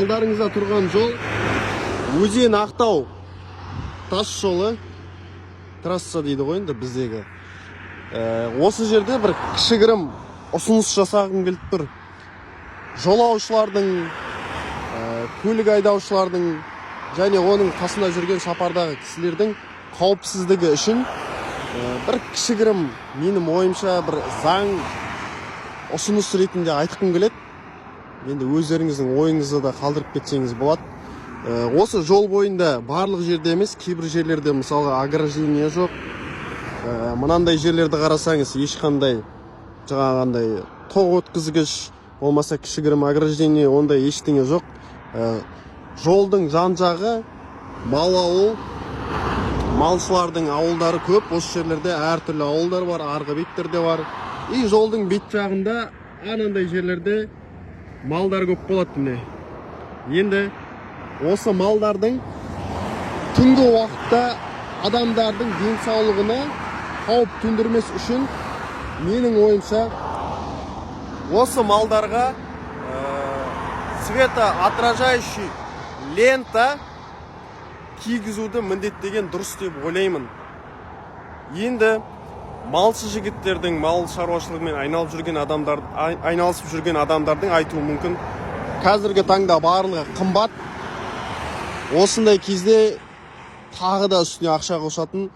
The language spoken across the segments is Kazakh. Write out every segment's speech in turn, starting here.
алдарыңызда тұрған жол Өзен Ақтау тас жолы, трасса дейді ғой енді біздегі. Осы жерде бір кішігірім ұсыныс жасағым келіп тұр. Жолаушылардың, көлік айдаушылардың және оның қасында жүрген сапардағы кісілердің қауіпсіздігі үшін бір кішігірім менің ойымша бір заң ұсыныс ретінде айтқым келеді. Енді өздеріңіздің ойыңызды да қалдырып кетсеңіз болады. Осы жол бойында барлық жерде емес, кейбір жерлерде мысалға ограждение жоқ. Мынандай жерлерді қарасаңыз, ешқандай жаңағындай тоқ өткізгіш болмаса кішігірім ограждение, ондай ештеңе жоқ. Жолдың жан-жағы мал ауыл, малшылардың ауылдары көп. Осы жерлерде әртүрлі ауылдар бар, арғы беттер бар. И жолдың бет жағында анандай жерлерде малдар көп болады міне. Енді осы малдардың түнгі уақытта адамдардың денсаулығына қауіп төндірмес үшін менің ойымша осы малдарға светоотражающий лента кигізуді міндеттеген дұрыс деп ойлаймын. Енді малшы жігіттердің мал шаруашылығымен айналысып жүрген адамдардың айтуы мүмкін. Қазіргі таңда барлығы қымбат. Осындай кезде тағы да үстіне ақша қосатын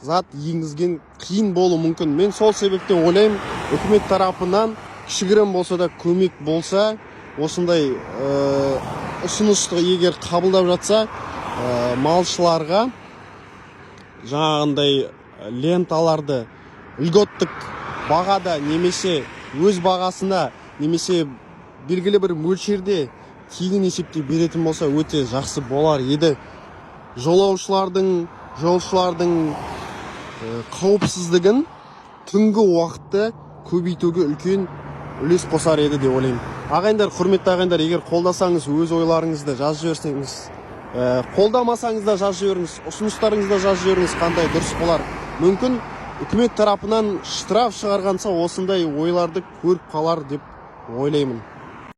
зат енгізген қиын болу мүмкін. Мен сол себептен ойлаймын, үкімет тарапынан кішігірім болса да көмек болса, осындай ұсынысты егер қабылдап жатса, малшыларға жаңағындай ленталарды льготтық бағада немесе өз бағасына немесе белгілі бір мөлшерде тегін есепте беретін болса өте жақсы болар еді. Жолаушылардың қауіпсіздігін түнгі уақытты көбейтуге үлкен үлес қосар еді деп ойлаймын. Ағайындар, құрметті ағайындар, егер қолдасаңыз өз ойларыңызды жазып жіберсеңіз, қолдамасаңыз да жазып жіберіңіз, ұсыныстарыңызды да жазып жіберіңіз, қандай дұрыс болар. Мүмкін үкімет тарапынан штраф шығарғанса осындай ойларды көріп қалар деп ойлаймын.